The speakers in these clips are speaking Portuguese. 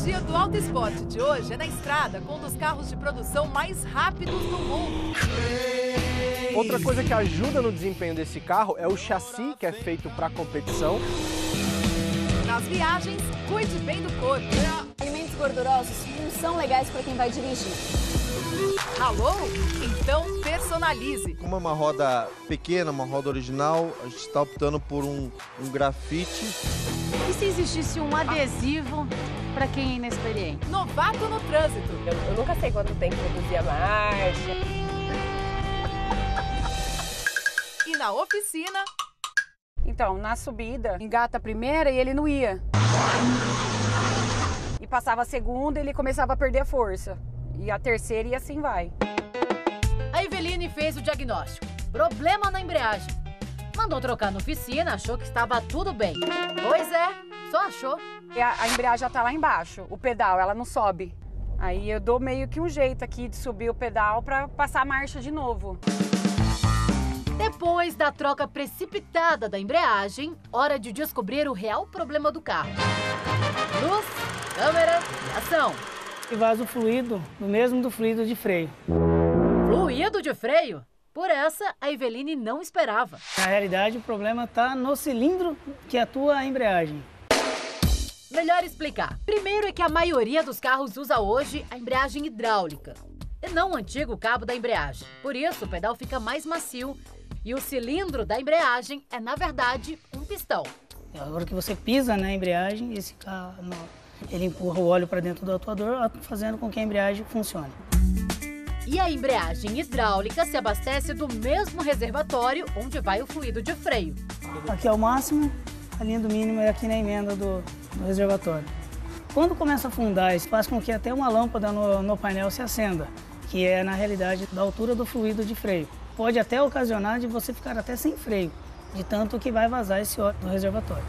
dia do Auto Esporte de hoje é na estrada com um dos carros de produção mais rápidos do mundo. Outra coisa que ajuda no desempenho desse carro é o chassi, que é feito para competição. Nas viagens, cuide bem do corpo. Alimentos gordurosos não são legais para quem vai dirigir. Alô? Então personalize. Como é uma roda pequena, uma roda original, a gente está optando por um grafite. E se existisse um adesivo para quem é inexperiente? Novato no trânsito. Eu nunca sei quando tem que reduzir a marcha. E na oficina... Então, na subida, engata a primeira e ele não ia. E passava a segunda e ele começava a perder a força. E a terceira e assim vai. A Eveline fez o diagnóstico. Problema na embreagem. Mandou trocar na oficina, achou que estava tudo bem. Pois é, só achou. E a embreagem já tá lá embaixo, o pedal, ela não sobe. Aí eu dou meio que um jeito aqui de subir o pedal para passar a marcha de novo. Depois da troca precipitada da embreagem, hora de descobrir o real problema do carro. Luz, câmera e ação. E vaza o fluido, no mesmo do fluido de freio. Fluido de freio? Por essa, a Eveline não esperava. Na realidade, o problema está no cilindro que atua a embreagem. Melhor explicar. Primeiro é que a maioria dos carros usa hoje a embreagem hidráulica, e não o antigo cabo da embreagem. Por isso, o pedal fica mais macio e o cilindro da embreagem é, na verdade, um pistão. Agora que você pisa na embreagem, esse carro, ele empurra o óleo para dentro do atuador, fazendo com que a embreagem funcione. E a embreagem hidráulica se abastece do mesmo reservatório onde vai o fluido de freio. Aqui é o máximo, a linha do mínimo é aqui na emenda do reservatório. Quando começa a afundar, isso faz com que até uma lâmpada no painel se acenda, que é, na realidade, da altura do fluido de freio. Pode até ocasionar de você ficar até sem freio, de tanto que vai vazar esse óleo do reservatório.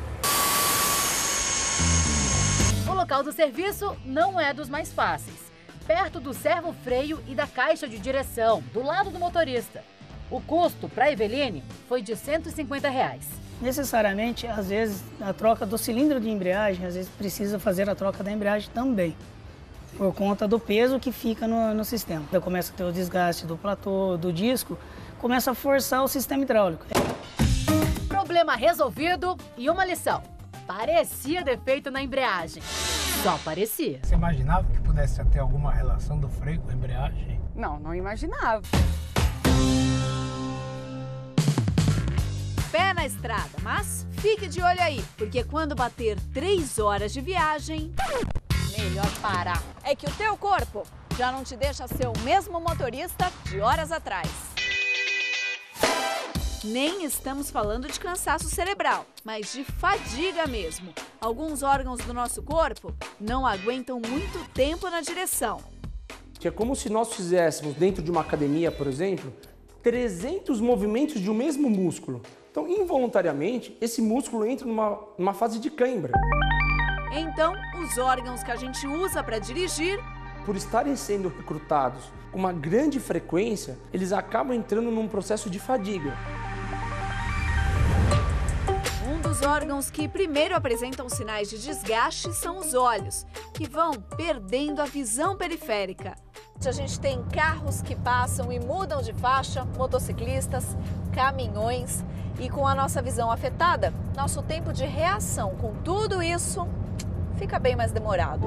O local do serviço não é dos mais fáceis. Perto do servo-freio e da caixa de direção, do lado do motorista. O custo para a Eveline foi de R$150. Necessariamente, às vezes, a troca do cilindro de embreagem, às vezes precisa fazer a troca da embreagem também, por conta do peso que fica no sistema. Então, começa a ter o desgaste do platô, do disco, começa a forçar o sistema hidráulico. Problema resolvido e uma lição. Parecia defeito na embreagem. Só parecia. Você imaginava que pudesse ter alguma relação do freio com a embreagem? Não, não imaginava. Pé na estrada, mas fique de olho aí, porque quando bater 3 horas de viagem, melhor parar. É que o teu corpo já não te deixa ser o mesmo motorista de horas atrás. Nem estamos falando de cansaço cerebral, mas de fadiga mesmo. Alguns órgãos do nosso corpo não aguentam muito tempo na direção. Que é como se nós fizéssemos, dentro de uma academia, por exemplo, 300 movimentos de um mesmo músculo. Então, involuntariamente, esse músculo entra numa fase de cãibra. Então, os órgãos que a gente usa para dirigir, por estarem sendo recrutados com uma grande frequência, eles acabam entrando num processo de fadiga. Um dos órgãos que primeiro apresentam sinais de desgaste são os olhos, que vão perdendo a visão periférica. A gente tem carros que passam e mudam de faixa, motociclistas, caminhões. E com a nossa visão afetada, nosso tempo de reação com tudo isso fica bem mais demorado.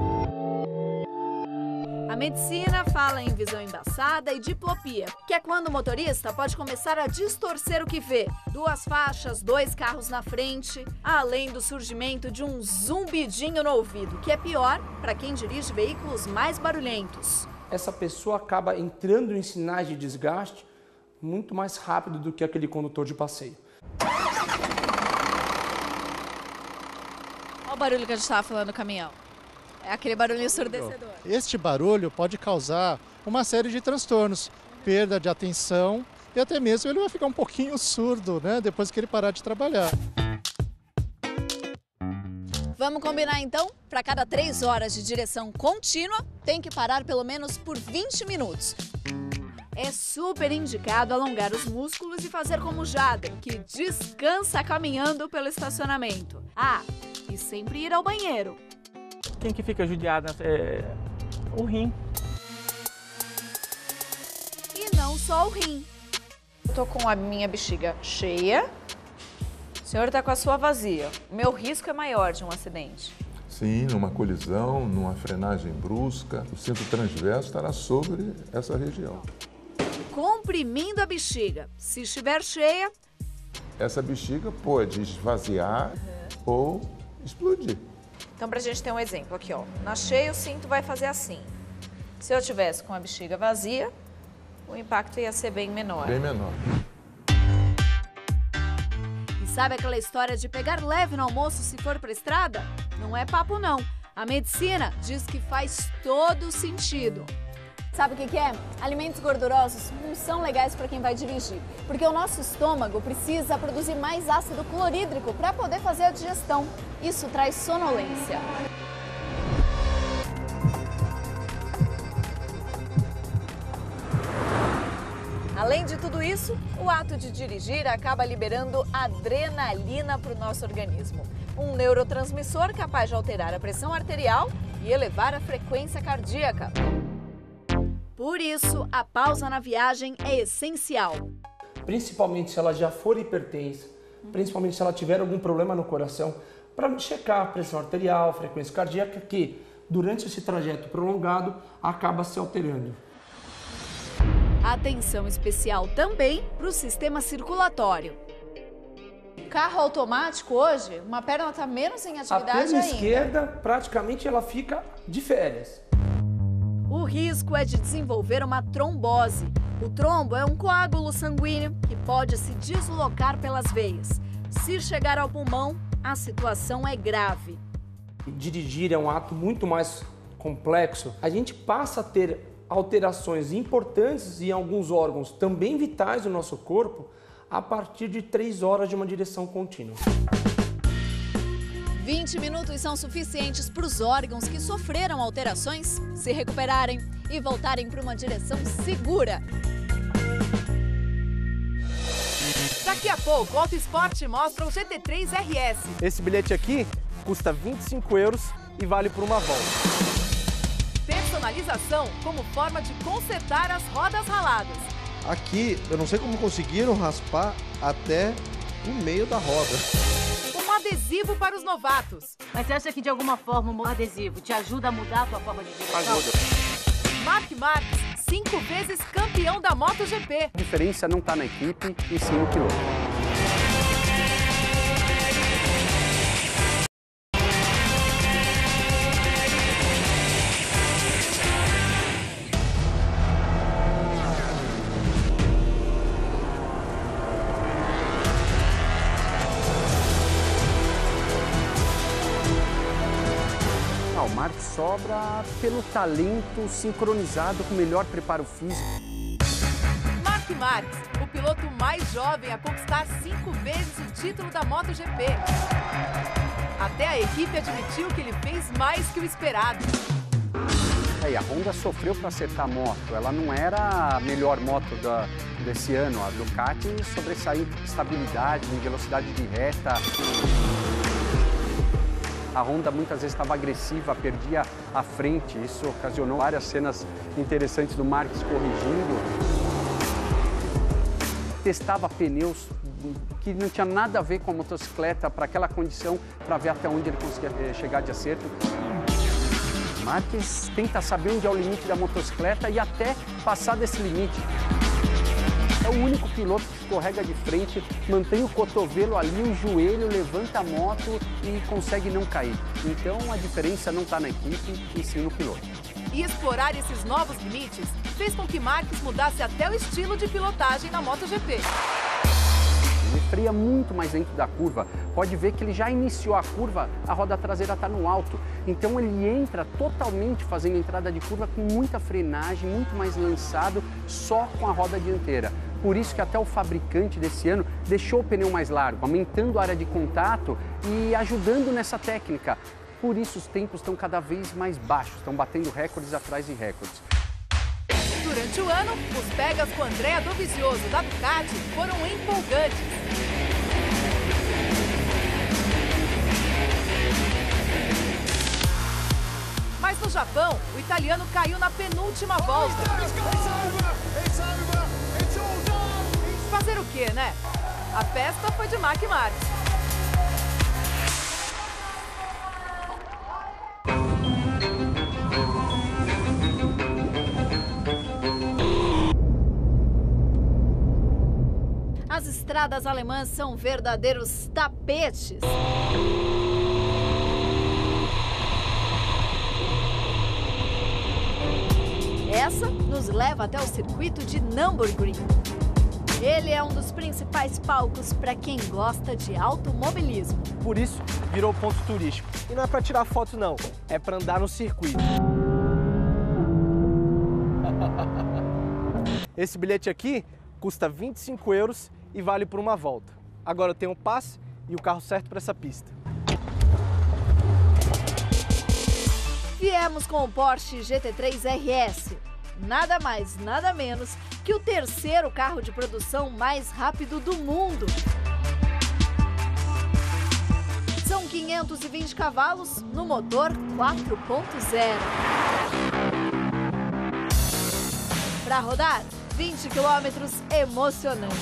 A medicina fala em visão embaçada e diplopia, que é quando o motorista pode começar a distorcer o que vê. 2 faixas, 2 carros na frente, além do surgimento de um zumbidinho no ouvido, que é pior para quem dirige veículos mais barulhentos. Essa pessoa acaba entrando em sinais de desgaste muito mais rápido do que aquele condutor de passeio. Olha o barulho que a gente estava falando do caminhão. É aquele barulho ensurdecedor. Este barulho pode causar uma série de transtornos, perda de atenção e até mesmo ele vai ficar um pouquinho surdo, né, depois que ele parar de trabalhar. Vamos combinar então? Para cada 3 horas de direção contínua, tem que parar pelo menos por 20 minutos. É super indicado alongar os músculos e fazer como Jader, que descansa caminhando pelo estacionamento. Ah, e sempre ir ao banheiro. Quem que fica judiado é o rim. E não só o rim. Eu tô com a minha bexiga cheia, o senhor tá com a sua vazia. O meu risco é maior de um acidente. Sim, numa colisão, numa frenagem brusca, o cinto transverso estará sobre essa região. Comprimindo a bexiga. Se estiver cheia, Essa bexiga pode esvaziar ou explodir. Então, pra gente ter um exemplo aqui, ó. Na cheia, o cinto vai fazer assim. Se eu tivesse com a bexiga vazia, o impacto ia ser bem menor. Bem menor. e sabe aquela história de pegar leve no almoço se for pra estrada? Não é papo não. A medicina diz que faz todo sentido. Sabe o que é? Alimentos gordurosos não são legais para quem vai dirigir, porque o nosso estômago precisa produzir mais ácido clorídrico para poder fazer a digestão. Isso traz sonolência. Além de tudo isso, o ato de dirigir acaba liberando adrenalina para o nosso organismo. Um neurotransmissor capaz de alterar a pressão arterial e elevar a frequência cardíaca. Por isso, a pausa na viagem é essencial. Principalmente se ela já for hipertensa, principalmente se ela tiver algum problema no coração, para checar a pressão arterial, frequência cardíaca, que durante esse trajeto prolongado acaba se alterando. Atenção especial também para o sistema circulatório. Carro automático hoje, uma perna está menos em atividade ainda. A perna esquerda, praticamente, ela fica de férias. O risco é de desenvolver uma trombose. O trombo é um coágulo sanguíneo que pode se deslocar pelas veias. Se chegar ao pulmão, a situação é grave. Dirigir é um ato muito mais complexo. A gente passa a ter alterações importantes em alguns órgãos também vitais do nosso corpo a partir de 3 horas de uma direção contínua. 20 minutos são suficientes para os órgãos que sofreram alterações se recuperarem e voltarem para uma direção segura. Daqui a pouco, o Auto Esporte mostra o GT3 RS. Esse bilhete aqui custa 25 € e vale por uma volta. Personalização como forma de consertar as rodas raladas. Aqui, eu não sei como conseguiram raspar até o meio da roda. Um adesivo para os novatos. Mas você acha que de alguma forma o adesivo te ajuda a mudar a tua forma de direção? Ajuda. Marc Marques, 5 vezes campeão da MotoGP. A diferença não está na equipe, e sim no piloto. O Marques sobra pelo talento sincronizado com o melhor preparo físico. Marc Marques, o piloto mais jovem a conquistar 5 vezes o título da MotoGP. Até a equipe admitiu que ele fez mais que o esperado. A Honda sofreu para acertar a moto. Ela não era a melhor moto desse ano. A Ducati sobressaiu em estabilidade, em velocidade de reta. A Honda muitas vezes estava agressiva, perdia a frente. Isso ocasionou várias cenas interessantes do Marques corrigindo. Testava pneus que não tinha nada a ver com a motocicleta para aquela condição, para ver até onde ele conseguia chegar de acerto. Marques tenta saber onde é o limite da motocicleta e até passar desse limite. É o único piloto que escorrega de frente, mantém o cotovelo ali, o joelho, levanta a moto e consegue não cair. Então a diferença não está na equipe, e sim no piloto. E explorar esses novos limites fez com que Marques mudasse até o estilo de pilotagem na MotoGP. Ele freia muito mais dentro da curva. Pode ver que ele já iniciou a curva, a roda traseira está no alto. Então ele entra totalmente fazendo entrada de curva com muita frenagem, muito mais lançado, só com a roda dianteira. Por isso que até o fabricante desse ano deixou o pneu mais largo, aumentando a área de contato e ajudando nessa técnica. Por isso os tempos estão cada vez mais baixos, estão batendo recordes atrás de recordes. Durante o ano, os pegas com Andrea Dovizioso da Ducati foram empolgantes. Japão, o italiano caiu na penúltima volta. Fazer o quê, né? A festa foi de Marc Marques. As estradas alemãs são verdadeiros tapetes. Essa nos leva até o circuito de Nürburgring. Ele é um dos principais palcos para quem gosta de automobilismo. Por isso, virou ponto turístico. E não é para tirar foto, não. É para andar no circuito. Esse bilhete aqui custa 25 euros e vale por uma volta. Agora eu tenho o passe e o carro certo para essa pista. Viemos com o Porsche GT3 RS. Nada mais, nada menos que o terceiro carro de produção mais rápido do mundo. São 520 cavalos no motor 4.0. Para rodar, 20 quilômetros emocionantes.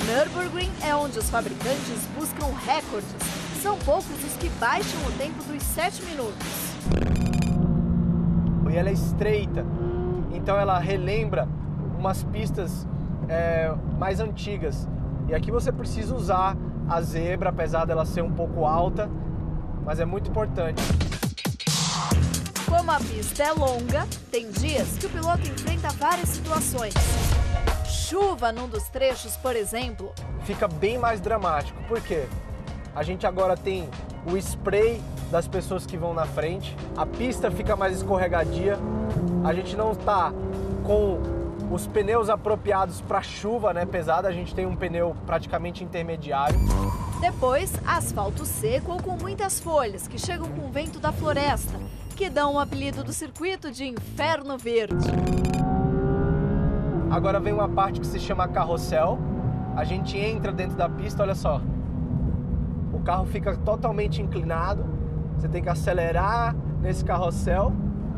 Nürburgring é onde os fabricantes buscam recordes. São poucos os que baixam o tempo dos 7 minutos. E ela é estreita, então ela relembra umas pistas mais antigas. E aqui você precisa usar a zebra, apesar dela ser um pouco alta, mas é muito importante. Como a pista é longa, tem dias que o piloto enfrenta várias situações. Chuva num dos trechos, por exemplo. Fica bem mais dramático, por quê? A gente agora tem o spray das pessoas que vão na frente, a pista fica mais escorregadia, a gente não está com os pneus apropriados para chuva, né, pesada, a gente tem um pneu praticamente intermediário. Depois, asfalto seco ou com muitas folhas que chegam com o vento da floresta, que dão o apelido do circuito de Inferno Verde. Agora vem uma parte que se chama carrossel, a gente entra dentro da pista, olha só. O carro fica totalmente inclinado, você tem que acelerar nesse carrossel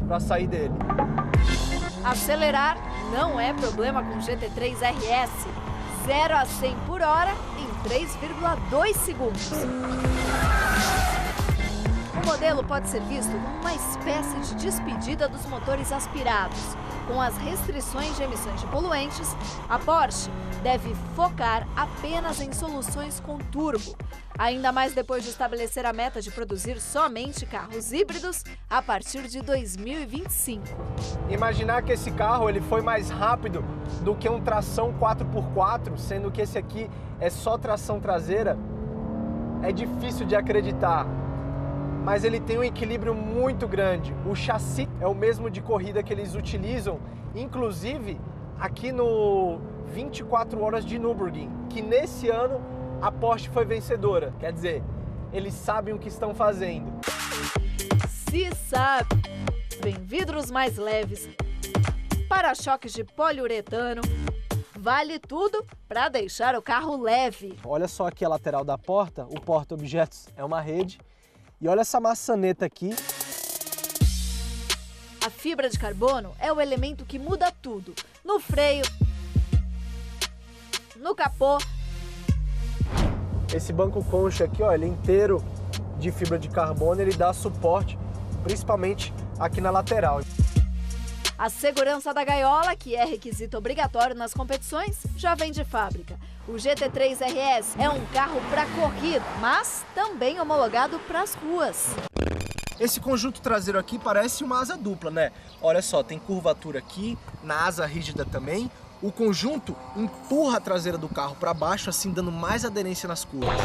para sair dele. Acelerar não é problema com o GT3 RS. 0 a 100 por hora em 3,2 segundos. O modelo pode ser visto como uma espécie de despedida dos motores aspirados. Com as restrições de emissões de poluentes, a Porsche deve focar apenas em soluções com turbo. Ainda mais depois de estabelecer a meta de produzir somente carros híbridos a partir de 2025. Imaginar que esse carro ele foi mais rápido do que um tração 4x4, sendo que esse aqui é só tração traseira, é difícil de acreditar. Mas ele tem um equilíbrio muito grande. O chassi é o mesmo de corrida que eles utilizam, inclusive aqui no 24 Horas de Nürburgring, que nesse ano a Porsche foi vencedora. Quer dizer, eles sabem o que estão fazendo. Se sabe. Vem vidros mais leves, para-choques de poliuretano, vale tudo para deixar o carro leve. Olha só aqui a lateral da porta, o porta-objetos é uma rede. E olha essa maçaneta aqui. A fibra de carbono é o elemento que muda tudo. No freio, no capô. Esse banco concha aqui, ó, ele é inteiro de fibra de carbono, ele dá suporte, principalmente aqui na lateral. A segurança da gaiola, que é requisito obrigatório nas competições, já vem de fábrica. O GT3 RS é um carro para corrida, mas também homologado para as ruas. Esse conjunto traseiro aqui parece uma asa dupla, né? Olha só, tem curvatura aqui, na asa rígida também. O conjunto empurra a traseira do carro para baixo, assim dando mais aderência nas curvas.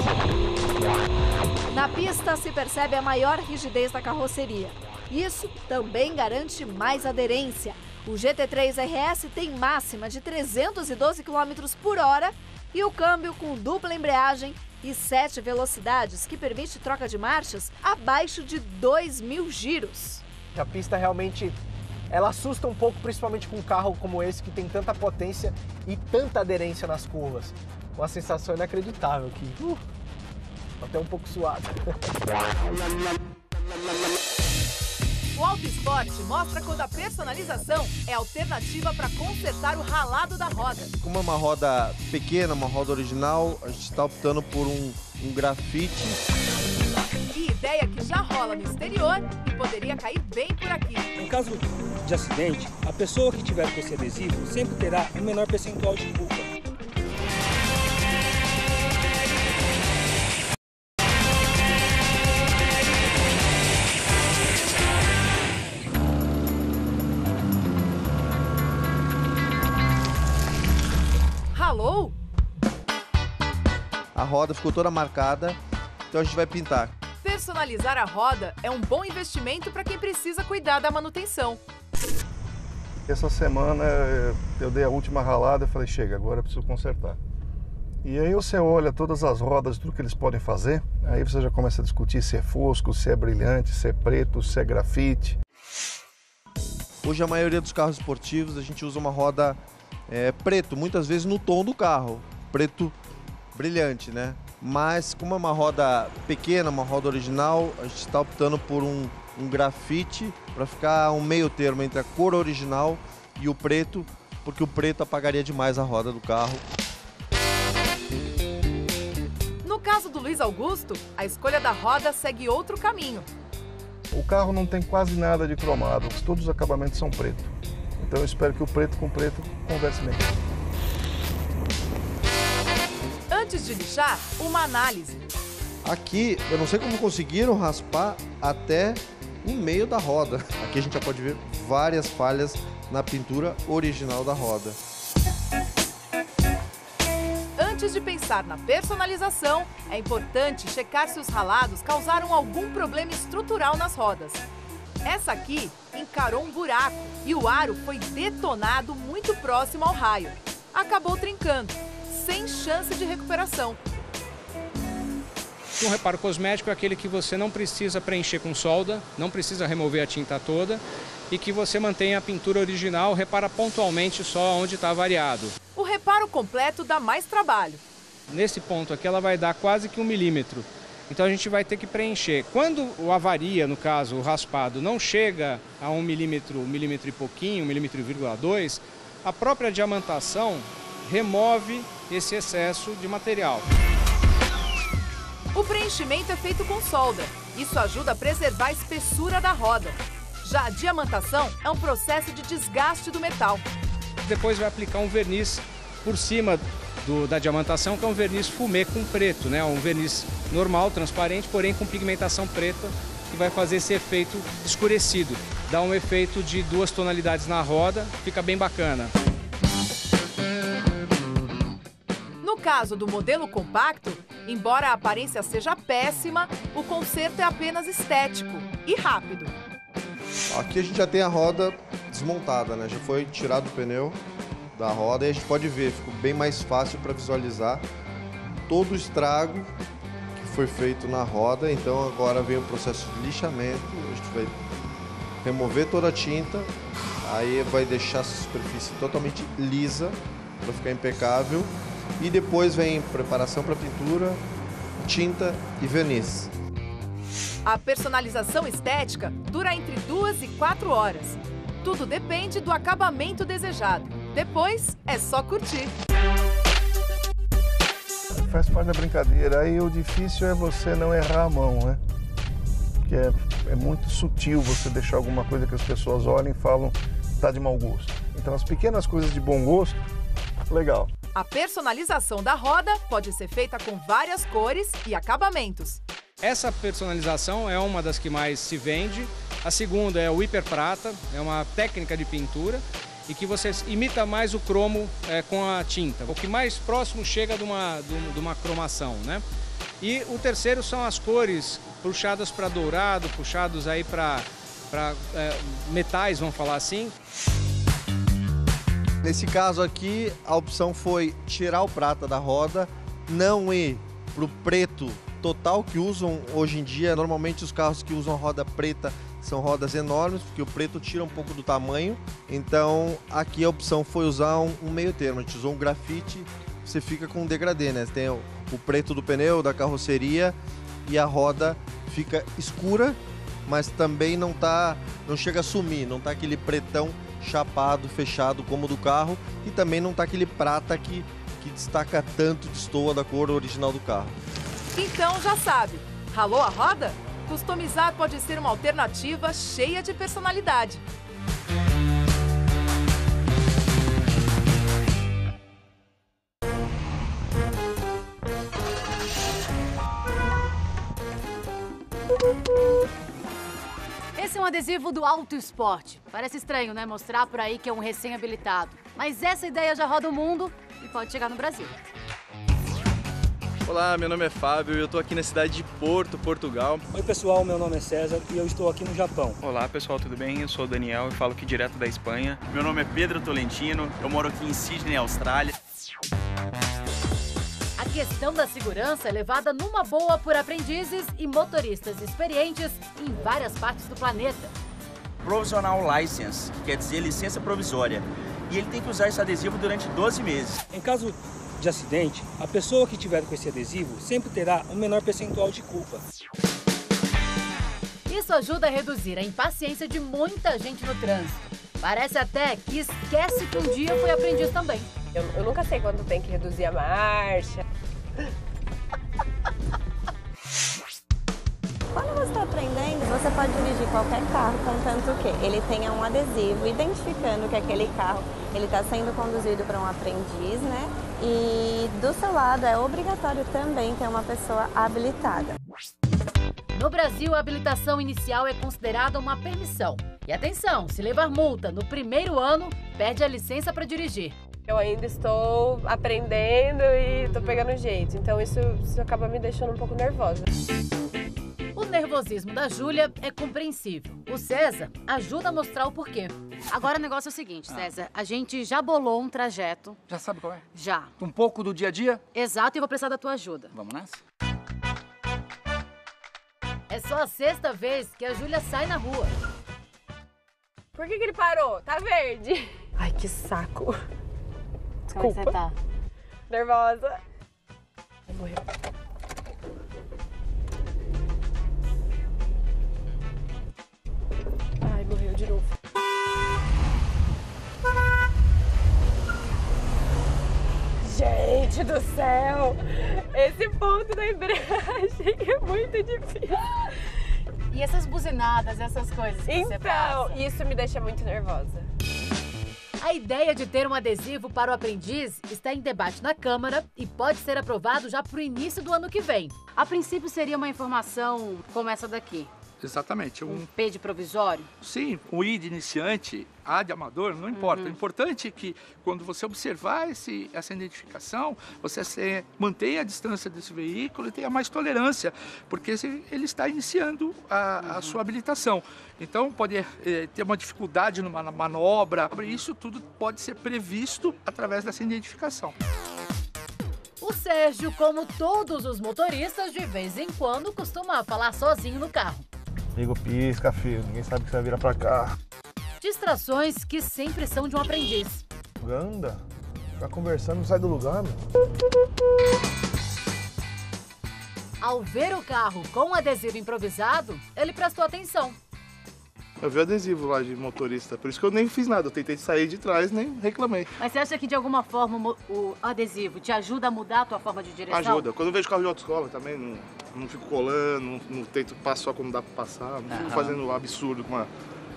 Na pista se percebe a maior rigidez da carroceria. Isso também garante mais aderência. O GT3 RS tem máxima de 312 km por hora e o câmbio com dupla embreagem e 7 velocidades, que permite troca de marchas abaixo de 2.000 giros. A pista realmente ela assusta um pouco, principalmente com um carro como esse, que tem tanta potência e tanta aderência nas curvas. Uma sensação inacreditável aqui. Até um pouco suado. O Auto Esporte mostra quando a personalização é alternativa para consertar o ralado da roda. Como é uma roda pequena, uma roda original, a gente está optando por um grafite. E ideia que já rola no exterior e poderia cair bem por aqui. Em caso de acidente, a pessoa que tiver com esse adesivo sempre terá um menor percentual de culpa. Ralou? A roda ficou toda marcada, então a gente vai pintar. Personalizar a roda é um bom investimento para quem precisa cuidar da manutenção. Essa semana eu dei a última ralada e falei, chega, agora eu preciso consertar. E aí você olha todas as rodas, tudo que eles podem fazer, aí você já começa a discutir se é fosco, se é brilhante, se é preto, se é grafite. Hoje a maioria dos carros esportivos a gente usa uma roda preto, muitas vezes no tom do carro, preto brilhante, né? Mas como é uma roda pequena, uma roda original, a gente está optando por um grafite para ficar um meio termo entre a cor original e o preto, porque o preto apagaria demais a roda do carro. No caso do Luiz Augusto, a escolha da roda segue outro caminho. O carro não tem quase nada de cromado, todos os acabamentos são preto. Então eu espero que o preto com preto converse bem. Antes de lixar, uma análise. Aqui, eu não sei como conseguiram raspar até o meio da roda. Aqui a gente já pode ver várias falhas na pintura original da roda. Antes de pensar na personalização, é importante checar se os ralados causaram algum problema estrutural nas rodas. Essa aqui encarou um buraco e o aro foi detonado muito próximo ao raio. Acabou trincando, sem chance de recuperação. Um reparo cosmético é aquele que você não precisa preencher com solda, não precisa remover a tinta toda e que você mantém a pintura original, repara pontualmente só onde está variado. O reparo completo dá mais trabalho. Nesse ponto aqui ela vai dar quase que 1 milímetro. Então a gente vai ter que preencher. Quando o avaria, no caso, o raspado, não chega a 1 milímetro e pouquinho, 1,2 milímetros, a própria diamantação remove esse excesso de material. O preenchimento é feito com solda. Isso ajuda a preservar a espessura da roda. Já a diamantação é um processo de desgaste do metal. Depois vai aplicar um verniz por cima da diamantação, que é um verniz fumê com preto, né? Um verniz normal, transparente, porém com pigmentação preta, que vai fazer esse efeito escurecido. Dá um efeito de 2 tonalidades na roda, fica bem bacana. No caso do modelo compacto, embora a aparência seja péssima, o conserto é apenas estético e rápido. Aqui a gente já tem a roda desmontada, né? Já foi tirado o pneu da roda e a gente pode ver, ficou bem mais fácil para visualizar todo o estrago que foi feito na roda. Então agora vem o processo de lixamento, a gente vai remover toda a tinta, aí vai deixar essa superfície totalmente lisa para ficar impecável e depois vem preparação para pintura, tinta e verniz. A personalização estética dura entre 2 e 4 horas. Tudo depende do acabamento desejado. Depois é só curtir. Faz parte da brincadeira. Aí o difícil é você não errar a mão, né? Porque é muito sutil você deixar alguma coisa que as pessoas olhem e falam tá de mau gosto. Então as pequenas coisas de bom gosto, legal. A personalização da roda pode ser feita com várias cores e acabamentos. Essa personalização é uma das que mais se vende. A segunda é o hiperprata, é uma técnica de pintura e que você imita mais o cromo com a tinta. O que mais próximo chega de uma cromação, né? E o terceiro são as cores puxadas para dourado, puxados aí para metais, vamos falar assim. Nesse caso aqui, a opção foi tirar o prata da roda, não ir para o preto total que usam hoje em dia. Normalmente os carros que usam roda preta são rodas enormes, porque o preto tira um pouco do tamanho. Então aqui a opção foi usar um meio termo. A gente usou um grafite, você fica com um degradê, né? Você tem o preto do pneu, da carroceria, e a roda fica escura mas também não chega a sumir, não tá aquele pretão chapado, fechado como o do carro, e também não tá aquele prata que destaca tanto, destoa da cor original do carro. Então já sabe, ralou a roda? Customizar pode ser uma alternativa cheia de personalidade. Esse é um adesivo do Auto Esporte. Parece estranho, né? Mostrar por aí que é um recém-habilitado. Mas essa ideia já roda o mundo e pode chegar no Brasil. Olá, meu nome é Fábio e eu estou aqui na cidade de Porto, Portugal. Oi pessoal, meu nome é César e eu estou aqui no Japão. Olá pessoal, tudo bem? Eu sou o Daniel e falo aqui direto da Espanha. Meu nome é Pedro Tolentino, eu moro aqui em Sydney, Austrália. A questão da segurança é levada numa boa por aprendizes e motoristas experientes em várias partes do planeta. Provisional License, que quer dizer licença provisória. E ele tem que usar esse adesivo durante 12 meses. Em caso de acidente, a pessoa que tiver com esse adesivo sempre terá um menor percentual de culpa. Isso ajuda a reduzir a impaciência de muita gente no trânsito. Parece até que esquece que um dia foi aprendiz também. Eu nunca sei quando tem que reduzir a marcha. Quando você está aprendendo, você pode dirigir qualquer carro, contanto que ele tenha um adesivo identificando que aquele carro está sendo conduzido para um aprendiz, né? E do seu lado é obrigatório também ter uma pessoa habilitada. No Brasil, a habilitação inicial é considerada uma permissão. E atenção, se levar multa no primeiro ano, perde a licença para dirigir. Eu ainda estou aprendendo e estou pegando jeito, então isso acaba me deixando um pouco nervosa. O nervosismo da Júlia é compreensível. O César ajuda a mostrar o porquê. Agora o negócio é o seguinte, César, a gente já bolou um trajeto. Já sabe qual é? Já. Um pouco do dia a dia? Exato, e vou precisar da tua ajuda. Vamos nessa? É só a 6ª vez que a Júlia sai na rua. Por que ele parou? Tá verde. Ai, que saco. Como você tá? Nervosa. Morreu. Ai, morreu de novo. Gente do céu! Esse ponto da embreagem é muito difícil. E essas buzinadas, essas coisas que você passa? Então, isso me deixa muito nervosa. A ideia de ter um adesivo para o aprendiz está em debate na Câmara e pode ser aprovado já para o início do ano que vem. A princípio seria uma informação como essa daqui. Exatamente. Um P de provisório? Sim, o I de iniciante, A de amador, não importa. O importante é que quando você observar essa identificação, você mantenha a distância desse veículo e tenha mais tolerância, porque ele está iniciando a sua habilitação. Então pode ter uma dificuldade numa manobra, isso tudo pode ser previsto através dessa identificação. O Sérgio, como todos os motoristas, de vez em quando costuma falar sozinho no carro. Liga o pisca, filho. Ninguém sabe que você vai virar pra cá. Distrações que sempre são de um aprendiz. Anda. Ficar conversando não sai do lugar, meu. Ao ver o carro com adesivo improvisado, ele prestou atenção. Eu vi o adesivo lá de motorista, por isso que eu nem fiz nada. Eu tentei sair de trás, nem reclamei. Mas você acha que de alguma forma o adesivo te ajuda a mudar a tua forma de direção? Ajuda. Quando eu vejo carro de autoescola também, não fico colando, não tento passar só quando dá pra passar. Não fico fazendo absurdo com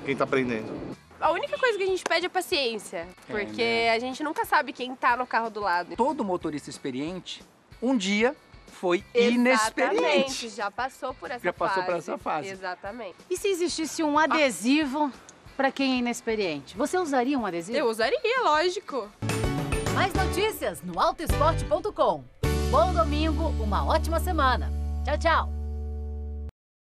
quem tá aprendendo. A única coisa que a gente pede é paciência, porque a gente nunca sabe quem tá no carro do lado. Todo motorista experiente, um dia foi inexperiente. Exatamente, já passou por essa fase. Já passou por essa fase. Exatamente. E se existisse um adesivo para quem é inexperiente? Você usaria um adesivo? Eu usaria, lógico. Mais notícias no autoesporte.com. Bom domingo, uma ótima semana. Tchau, tchau.